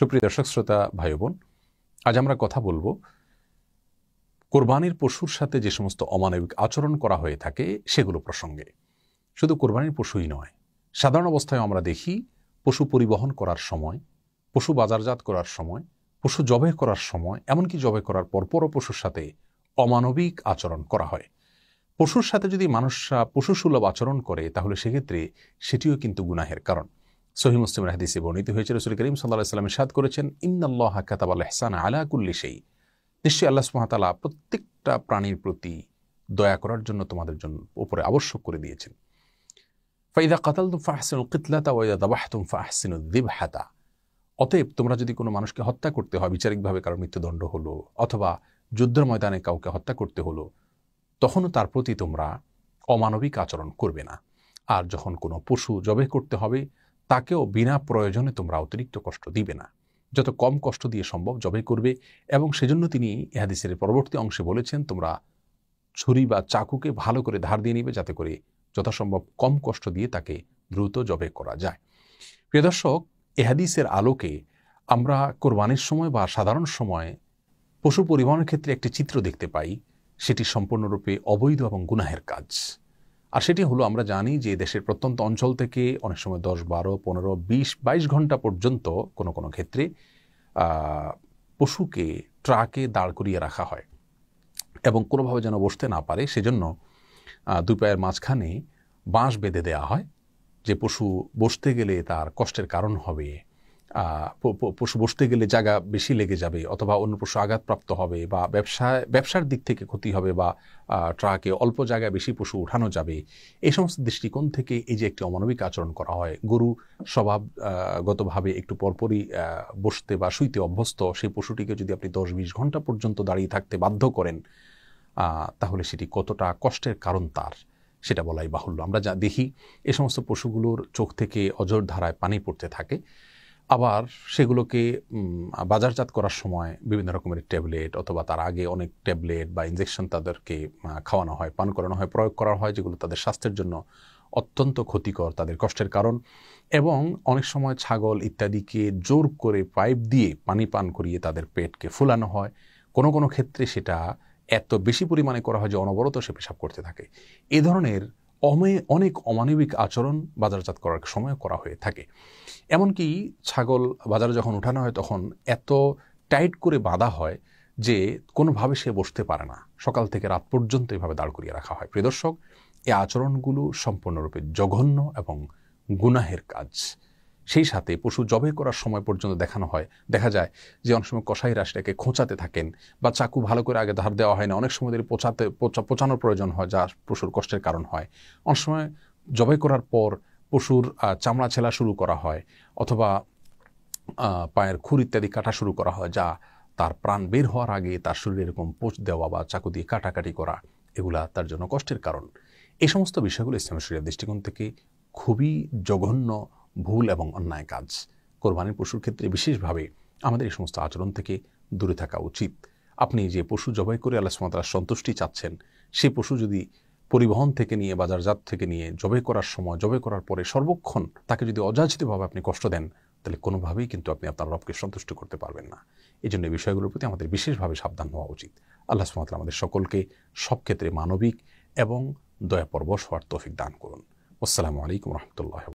সুপ্রিয় দর্শক শ্রোতা ভাই বোন, আজ আমরা কথা বলবো কোরবানির পশুর সাথে যে সমস্ত অমানবিক আচরণ করা হয়ে থাকে সেগুলো প্রসঙ্গে। শুধু কোরবানির পশুই নয়, সাধারণ অবস্থায় আমরা দেখি পশু পরিবহন করার সময়, পশু বাজারজাত করার সময়, পশু জবাই করার সময়, এমনকি জবাই করার পরপরও পশুর সাথে অমানবিক আচরণ করা হয়। পশুর সাথে যদি মানুষরা পশুসুলভ আচরণ করে তাহলে সেক্ষেত্রে সেটিও কিন্তু গুনাহের কারণ। সহিহ মুসলিমের হাদিসে বর্ণিত হয়েছে, রাসূল করিম সাল্লাল্লাহু আলাইহি ওয়াসাল্লাম ইরশাদ করেছেন, ইন্নাল্লাহা কাতাবাল ইহসানা আলা কুল্লি শাই। নিশ্চয়ই আল্লাহ সুবহানাহু ওয়া তাআলা প্রত্যেকটা প্রাণীর প্রতি দয়া করার জন্য তোমাদের জন্য উপরে আবশ্যক করে দিয়েছেন। ফাইদা কাতালতুম ফাহসিনুল কিতলাতা ওয়া ইযা যাবাহতুম ফাহসিনুদ যিবহাতা। অতএব তোমরা যদি কোনো মানুষকে হত্যা করতে হয়, বিচারিকভাবে কারো মৃত্যুদণ্ড হলো অথবা যুদ্ধের ময়দানে কাউকে হত্যা করতে হলো, তখনও তার প্রতি তোমরা অমানবিক আচরণ করবে না। আর যখন কোনো পশু জবাই করতে হবে তাকেও বিনা প্রয়োজনে তোমরা অতিরিক্ত কষ্ট দিবে না, যত কম কষ্ট দিয়ে সম্ভব জবাই করবে। এবং সেজন্য তিনি এই হাদিসের পরবর্তী অংশে বলেছেন, তোমরা ছুরি বা চাকুকে ভালো করে ধার দিয়ে নিবে যাতে করে যথাসম্ভব কম কষ্ট দিয়ে তাকে দ্রুত জবাই করা যায়। প্রিয় দর্শক, এই হাদিসের আলোকে আমরা কোরবানির সময় বা সাধারণ সময় পশু পরিবহনের ক্ষেত্রে একটি চিত্র দেখতে পাই, সেটি সম্পূর্ণরূপে অবৈধ এবং গুনাহের কাজ। আর সেটি হলো, আমরা জানি যে দেশের প্রত্যন্ত অঞ্চল থেকে অনেক সময় 10, 12, 15, 20, 22 ঘন্টা পর্যন্ত কোনো কোনো ক্ষেত্রে পশুকে ট্রাকে দাঁড় করিয়ে রাখা হয় এবং কোনোভাবে যেন বসতে না পারে সেজন্য দুই পায়ের মাঝখানে বাঁশ বেঁধে দেওয়া হয়, যে পশু বসতে গেলে তার কষ্টের কারণ হবে, পশু বসতে গেলে জায়গা বেশি লেগে যাবে অথবা অন্য পশু আঘাতপ্রাপ্ত হবে বা ব্যবসার দিক থেকে ক্ষতি হবে বা ট্রাকে অল্প জায়গায় বেশি পশু উঠানো যাবে। এই সমস্ত দৃষ্টিকোণ থেকে এই যে একটি অমানবিক আচরণ করা হয়, গরু স্বভাবগতভাবে একটু পরপরই বসতে বা শুইতে অভ্যস্ত, সেই পশুটিকে যদি আপনি 10-20 ঘন্টা পর্যন্ত দাঁড়িয়ে থাকতে বাধ্য করেন তাহলে সেটি কতটা কষ্টের কারণ তার সেটা বলাই বাহুল্য। আমরা যা দেখি এই সমস্ত পশুগুলোর চোখ থেকে অঝোর ধারায় পানি পড়তে থাকে। আবার সেগুলোকে বাজারজাত করার সময় বিভিন্ন রকমের ট্যাবলেট অথবা তার আগে অনেক ট্যাবলেট বা ইনজেকশন তাদেরকে খাওয়ানো হয়, পান করানো হয়, প্রয়োগ করা হয়, যেগুলো তাদের স্বাস্থ্যের জন্য অত্যন্ত ক্ষতিকর, তাদের কষ্টের কারণ। এবং অনেক সময় ছাগল ইত্যাদিকে জোর করে পাইপ দিয়ে পানি পান করিয়ে তাদের পেটকে ফুলানো হয়। কোনো কোনো ক্ষেত্রে সেটা এত বেশি পরিমাণে করা হয় যে অনবরত সে পেশাব করতে থাকে। এ ধরনের অনেক অমানবিক আচরণ বাজারজাত করার সময় করা হয়ে থাকে। এমনকি ছাগল বাজারে যখন উঠানো হয় তখন এত টাইট করে বাঁধা হয় যে কোনোভাবে সে বসতে পারে না, সকাল থেকে রাত পর্যন্ত এভাবে দাঁড় করিয়ে রাখা হয়। প্রিয় দর্শক, এই আচরণগুলো সম্পূর্ণরূপে জঘন্য এবং গুনাহের কাজ। সেই সাথে পশু জবাই করার সময় পর্যন্ত দেখা যায় যে অনেক সময় কসাইরা সেটাকে খোঁচাতে থাকেন বা চাকু ভালো করে আগে ধার দেওয়া হয় না, অনেক সময় পচানোর প্রয়োজন হয়, যা পশুর কষ্টের কারণ হয়। অনেক সময় জবাই করার পর পশুর চামড়া ছেলা শুরু করা হয় অথবা পায়ের খুর ইত্যাদি কাটা শুরু করা হয়, যা তার প্রাণ বের হওয়ার আগে তার শরীরে এরকম পোঁচ দেওয়া বা চাকু দিয়ে কাটাকাটি করা, এগুলা তার জন্য কষ্টের কারণ। এই সমস্ত বিষয়গুলো ইসলামী শরীয়তের দৃষ্টিকোণ থেকে খুবই জঘন্য, ভুল এবং অন্যায় কাজ। কোরবানির পশুর ক্ষেত্রে বিশেষভাবে আমাদের এই সমস্ত আচরণ থেকে দূরে থাকা উচিত। আপনি যে পশু জবাই করে আল্লাহ সুবহানাহু ওয়া তাআলার সন্তুষ্টি চাচ্ছেন, সেই পশু যদি পরিবহন থেকে নিয়ে বাজারজাত থেকে নিয়ে জবাই করার সময়, জবাই করার পরে সর্বক্ষণ তাকে যদি অযাচিতভাবে আপনি কষ্ট দেন, তাহলে কোনোভাবেই কিন্তু আপনি আপনার রবকে সন্তুষ্ট করতে পারবেন না। এই জন্য এই বিষয়গুলোর প্রতি আমাদের বিশেষভাবে সাবধান হওয়া উচিত। আল্লাহ সুবহানাহু ওয়া তাআলা আমাদের সকলকে সব ক্ষেত্রে মানবিক এবং দয়াপরবশ হওয়ার তৌফিক দান করুন। আসসালামু আলাইকুম ওয়া রাহমাতুল্লাহি।